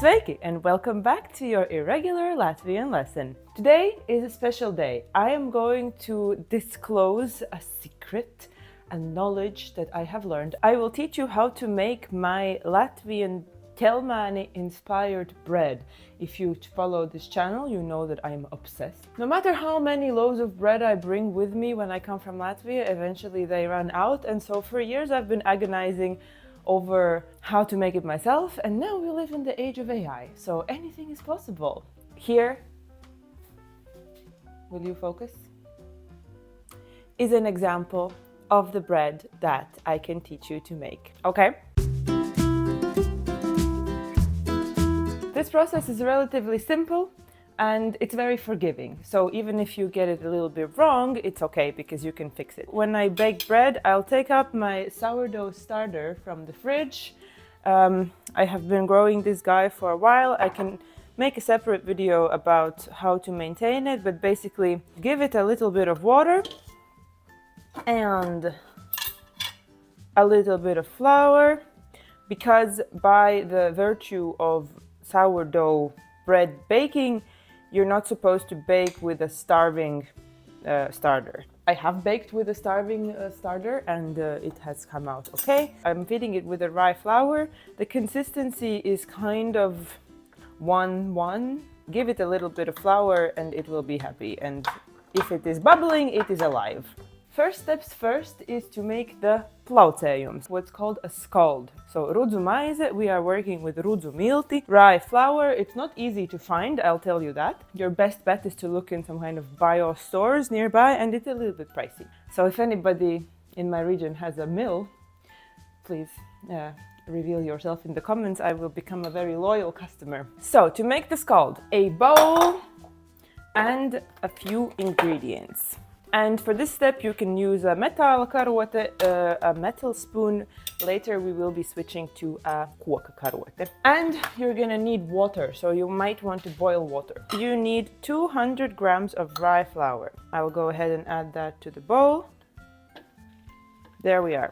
Sveikiii and welcome back to your irregular Latvian lesson. Today is a special day. I am going to disclose a secret, a knowledge that I have learned. I will teach you how to make my Latvian Ķelmēni inspired bread. If you follow this channel, you know that I am obsessed. No matter how many loaves of bread I bring with me when I come from Latvia, eventually they run out, and so for years I've been agonizing over how to make it myself, and now we live in the age of AI, so anything is possible. Here, will you focus? Is an example of the bread that I can teach you to make, okay? This process is relatively simple and it's very forgiving. So even if you get it a little bit wrong, it's okay because you can fix it. When I bake bread, I'll take up my sourdough starter from the fridge. I have been growing this guy for a while. I can make a separate video about how to maintain it, but basically give it a little bit of water and a little bit of flour, because by the virtue of sourdough bread baking, you're not supposed to bake with a starving starter. I have baked with a starving starter and it has come out okay. I'm feeding it with a rye flour. The consistency is kind of 1-1. Give it a little bit of flour and it will be happy. And if it is bubbling, it is alive. First steps first is to make the plaucējums, what's called a scald. So rudzu maize, we are working with rudzu milti, rye flour. It's not easy to find, I'll tell you that. Your best bet is to look in some kind of bio stores nearby, and it's a little bit pricey. So if anybody in my region has a mill, please reveal yourself in the comments. I will become a very loyal customer. So to make the scald, a bowl and a few ingredients. And for this step, you can use a metal karote, a metal spoon. Later, we will be switching to a koka karote. And you're gonna need water, so you might want to boil water. You need 200 grams of rye flour. I will go ahead and add that to the bowl. There we are.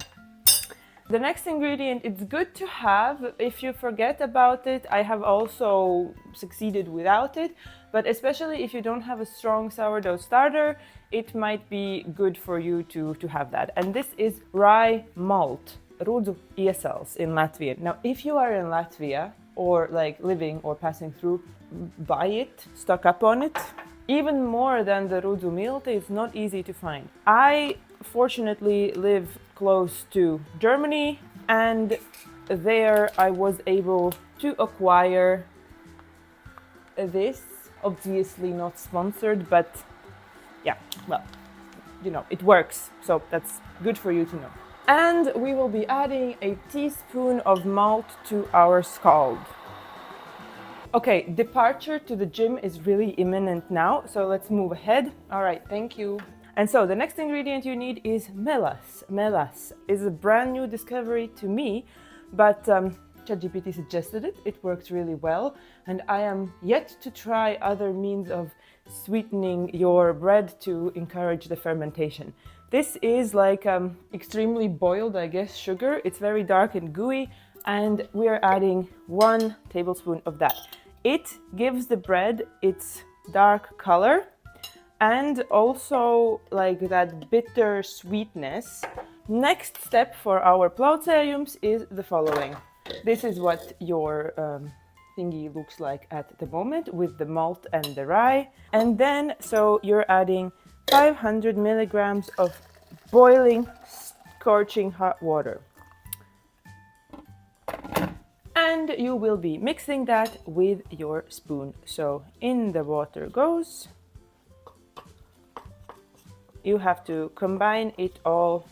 The next ingredient, it's good to have. If you forget about it, I have also succeeded without it, but especially if you don't have a strong sourdough starter, it might be good for you to have that. And this is rye malt, rudzu iesals in Latvian. Now, if you are in Latvia or like living or passing through, buy it, stock up on it. Even more than the rudzu milti, it's not easy to find. I fortunately live close to Germany, and there I was able to acquire this. Obviously not sponsored, but yeah, well, you know, it works, so that's good for you to know. And we will be adding a teaspoon of malt to our scald. Okay, departure to the gym is really imminent now, so let's move ahead. All right, thank you. And so the next ingredient you need is melas. Melas is a brand new discovery to me, but ChatGPT suggested it. It works really well, and I am yet to try other means of sweetening your bread to encourage the fermentation. This is like extremely boiled, I guess, sugar. It's very dark and gooey, and we are adding 1 tablespoon of that. It gives the bread its dark color and also like that bitter sweetness. Next step for our plaucējums is the following. This is what your thingy looks like at the moment with the malt and the rye. And then, so you're adding 500 milligrams of boiling, scorching hot water. And you will be mixing that with your spoon. So in the water goes. You have to combine it all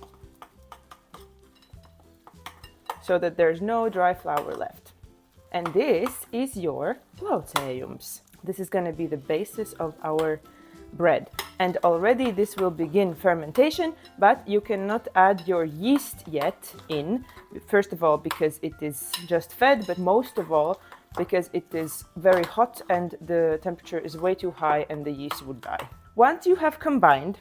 so that there's no dry flour left. And this is your plaucējums. This is going to be the basis of our bread. And already this will begin fermentation, but you cannot add your yeast yet in. First of all, because it is just fed, but most of all, because it is very hot and the temperature is way too high and the yeast would die. Once you have combined,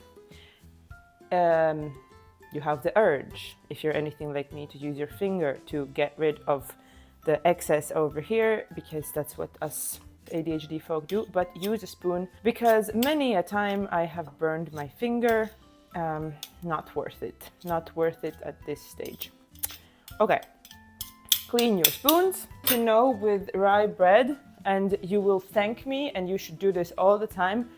you have the urge, if you're anything like me, to use your finger to get rid of the excess over here because that's what us ADHD folk do, but use a spoon because many a time I have burned my finger. Not worth it. Not worth it at this stage. Okay, clean your spoons. To know with rye bread, and you will thank me, and you should do this all the time,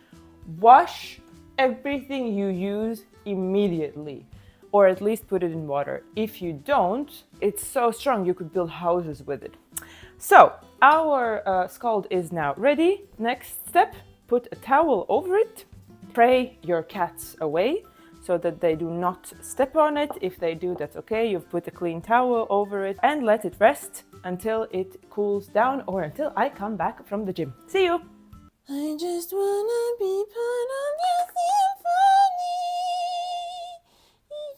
wash everything you use immediately, or at least put it in water. If you don't, it's so strong you could build houses with it. So our scald is now ready. Next step, put a towel over it. Pray your cats away so that they do not step on it. If they do, that's okay. You've put a clean towel over it and let it rest until it cools down or until I come back from the gym. See you! I just wanna be part of your symphony.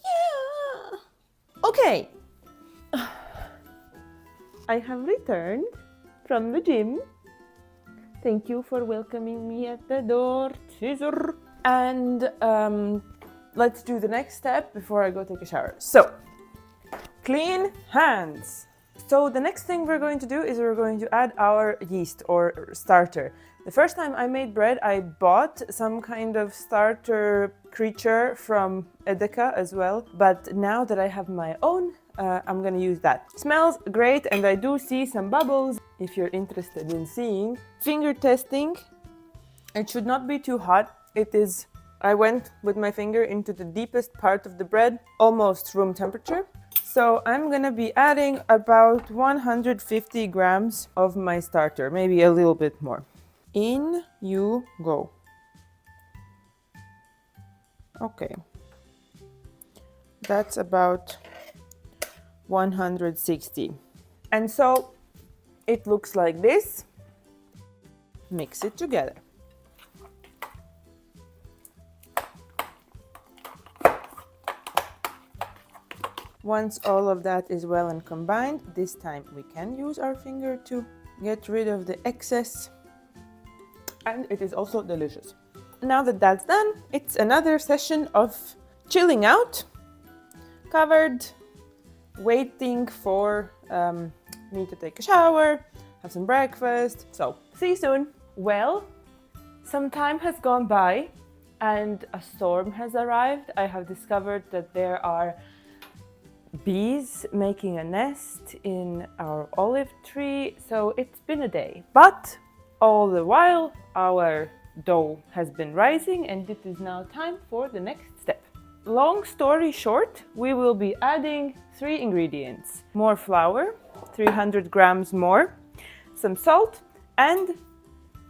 Yeah. Okay. I have returned from the gym. Thank you for welcoming me at the door, Caesar. And let's do the next step before I go take a shower. So, clean hands. So the next thing we're going to do is we're going to add our yeast or starter. The first time I made bread, I bought some kind of starter creature from Edeka as well. But now that I have my own, I'm gonna use that. Smells great, and I do see some bubbles. If you're interested in seeing. Finger testing. It should not be too hot. It is, I went with my finger into the deepest part of the bread, almost room temperature. So I'm gonna be adding about 150 grams of my starter, maybe a little bit more. In you go. Okay. That's about 160. And so it looks like this. Mix it together. Once all of that is well and combined, this time we can use our finger to get rid of the excess. And it is also delicious. Now that that's done, it's another session of chilling out, covered, waiting for me to take a shower, have some breakfast. So, see you soon. Well, some time has gone by and a storm has arrived. I have discovered that there are bees making a nest in our olive tree, so it's been a day. But all the while, our dough has been rising and it is now time for the next step. Long story short, we will be adding 3 ingredients. More flour, 300 grams more, some salt, and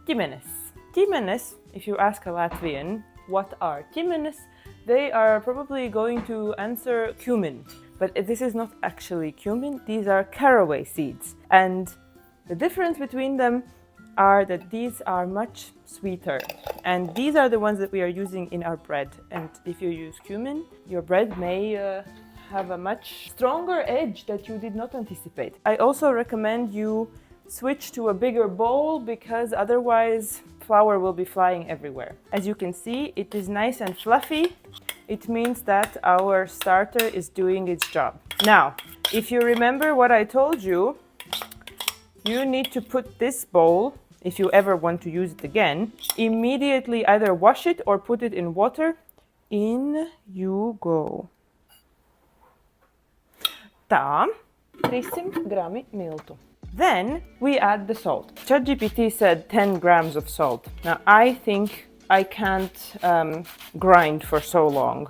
ķelmēnis. Ķelmēnis, if you ask a Latvian what are ķelmēnis, they are probably going to answer cumin. But this is not actually cumin, these are caraway seeds. And the difference between them are that these are much sweeter. And these are the ones that we are using in our bread. And if you use cumin, your bread may have a much stronger edge that you did not anticipate. I also recommend you switch to a bigger bowl because otherwise flour will be flying everywhere. As you can see, it is nice and fluffy. It means that our starter is doing its job. Now, if you remember what I told you, you need to put this bowl, if you ever want to use it again, immediately either wash it or put it in water. In you go. Tā, 300 grami miltu. Then we add the salt. ChatGPT said 10 grams of salt. Now I think I can't grind for so long.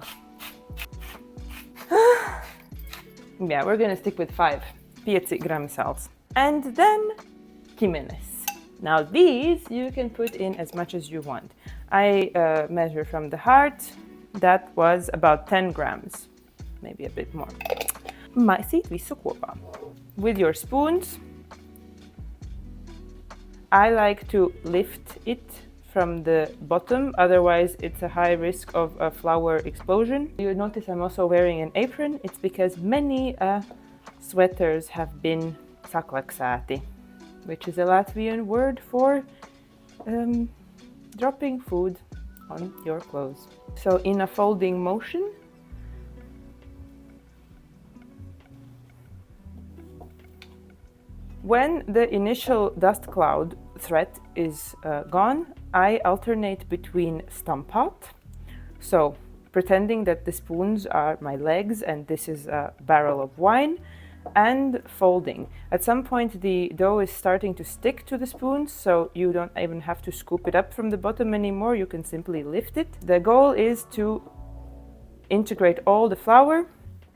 Yeah, we're gonna stick with 5 grams salt. And then ķelmēnis. Now these you can put in as much as you want. I measure from the heart. That was about 10 grams, maybe a bit more. Maisīt visu kopā. With your spoons, I like to lift it from the bottom, otherwise it's a high risk of a flour explosion. You notice I'm also wearing an apron. It's because many sweaters have been saklaksēti, which is a Latvian word for dropping food on your clothes. So in a folding motion, When the initial dust cloud threat is gone, I alternate between stampat, so pretending that the spoons are my legs and this is a barrel of wine, and folding. At some point the dough is starting to stick to the spoons, so you don't even have to scoop it up from the bottom anymore, you can simply lift it. The goal is to integrate all the flour.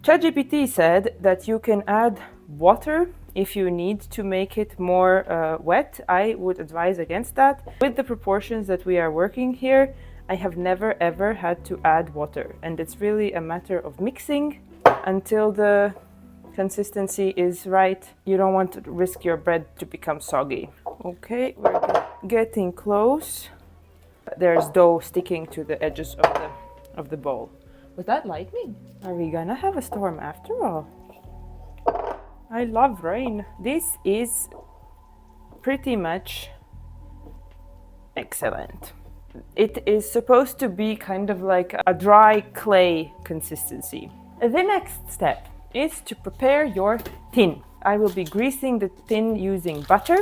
ChatGPT said that you can add water if you need to make it more wet. I would advise against that. With the proportions that we are working here, I have never ever had to add water, and it's really a matter of mixing until the consistency is right. You don't want to risk your bread to become soggy. Okay, we're getting close. There's dough sticking to the edges of the bowl. Was that lightning? Are we gonna have a storm after all? I love rain. This is pretty much excellent. It is supposed to be kind of like a dry clay consistency. The next step is to prepare your tin. I will be greasing the tin using butter.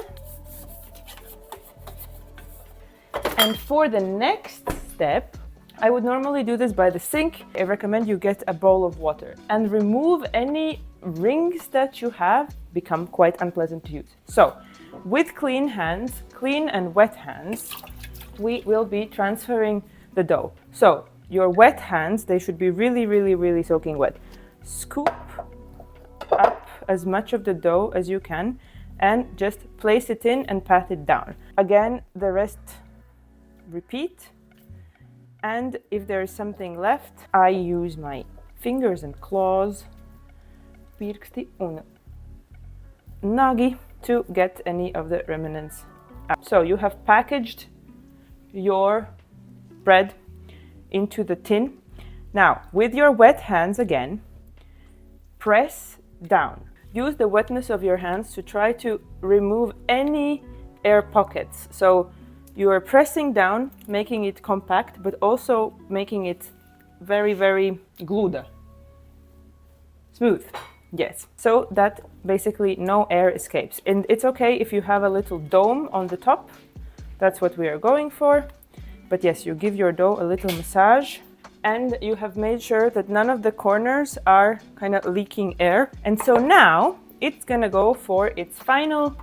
And for the next step, I would normally do this by the sink. I recommend you get a bowl of water and remove any rings that you have, become quite unpleasant to use. So, with clean hands, clean and wet hands, we will be transferring the dough. So, your wet hands, they should be really soaking wet. Scoop up as much of the dough as you can and just place it in and pat it down. Again, the rest repeat. And if there is something left, I use my fingers and claws, pirksti un nagi, to get any of the remnants out. So you have packaged your bread into the tin. Now, with your wet hands again, press down. Use the wetness of your hands to try to remove any air pockets. So you are pressing down, making it compact, but also making it very gluda. Smooth. Yes. So that basically no air escapes. And it's okay if you have a little dome on the top. That's what we are going for. But yes, you give your dough a little massage, and you have made sure that none of the corners are kind of leaking air. And so now it's gonna go for its final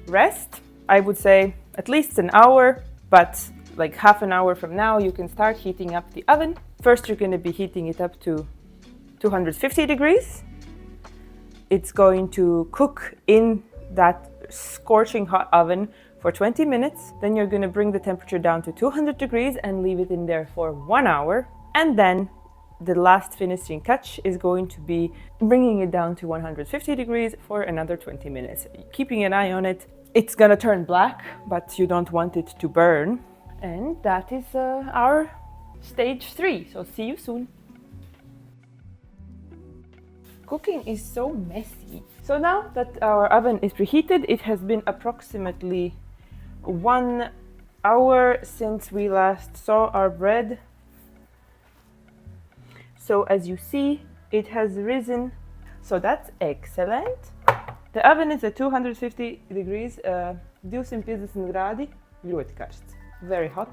rest. I would say at least an hour, but like half an hour from now you can start heating up the oven. First you're going to be heating it up to 250 degrees. It's going to cook in that scorching hot oven for 20 minutes. Then you're going to bring the temperature down to 200 degrees and leave it in there for 1 hour. And then the last finishing touch is going to be bringing it down to 150 degrees for another 20 minutes. Keeping an eye on it. It's gonna turn black, but you don't want it to burn. And that is our stage 3. So see you soon. Cooking is so messy. So now that our oven is preheated, it has been approximately 1 hour since we last saw our bread. So as you see, it has risen. So that's excellent. The oven is at 250 degrees, 250 gradi, ļoti karsts, very hot.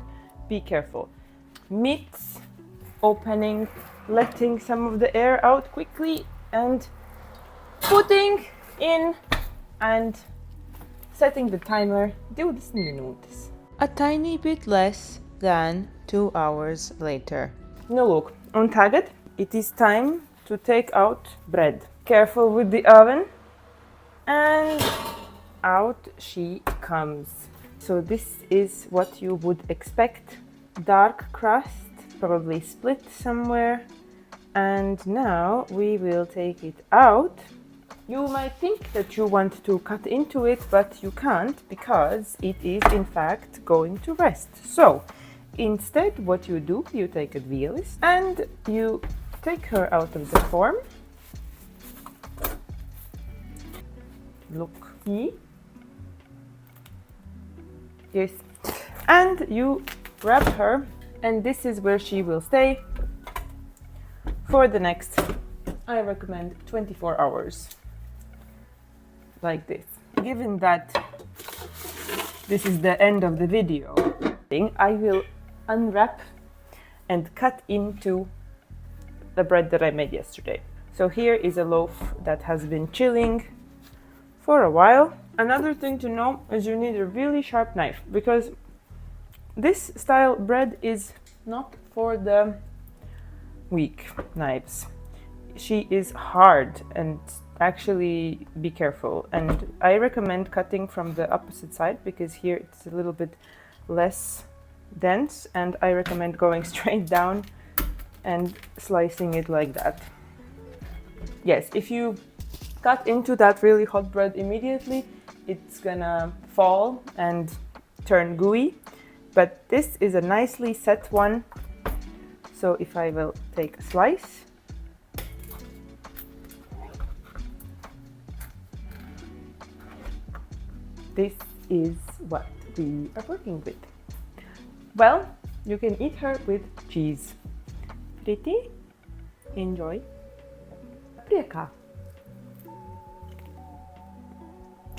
Be careful. Meats opening, letting some of the air out quickly, and putting in and setting the timer 20 minūtes. A tiny bit less than 2 hours later. Nu lūk, un tagad it is time to take out bread. Careful with the oven. And out she comes. So this is what you would expect. Dark crust, probably split somewhere. And now we will take it out. You might think that you want to cut into it, but you can't, because it is in fact going to rest. So instead what you do, you take a vielis and you take her out of the form. Look. Yes. And you grab her, and this is where she will stay for the next, I recommend 24 hours. Like this. given that this is the end of the video, I will unwrap and cut into the bread that I made yesterday. So here is a loaf that has been chilling for a while. Another thing to know is you need a really sharp knife, because this style bread is not for the weak knives. She is hard, and actually be careful. And I recommend cutting from the opposite side, because here it's a little bit less dense, and I recommend going straight down and slicing it like that. Yes, if you cut into that really hot bread immediately, it's gonna fall and turn gooey, but this is a nicely set one. So if I will take a slice, this is what we are working with. Well, you can eat her with cheese. Pretty? Enjoy. Prieka.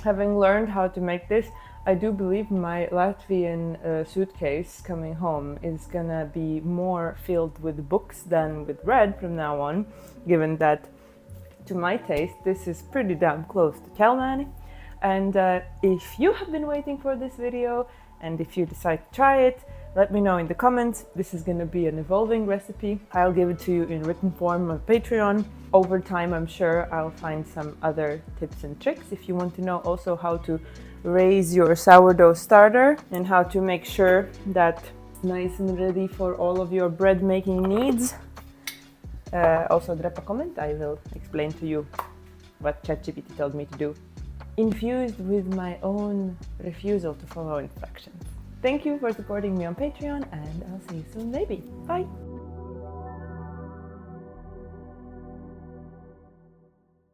Having learned how to make this, I do believe my Latvian suitcase coming home is gonna be more filled with books than with bread from now on, given that, to my taste, this is pretty damn close to Ķelmēni. And if you have been waiting for this video, and if you decide to try it, let me know in the comments. This is going to be an evolving recipe. I'll give it to you in written form on Patreon. Over time, I'm sure I'll find some other tips and tricks. If you want to know also how to raise your sourdough starter and how to make sure that it's nice and ready for all of your bread making needs, also drop a comment. I will explain to you what ChatGPT told me to do, infused with my own refusal to follow instructions. Thank you for supporting me on Patreon, and I'll see you soon, baby. Bye!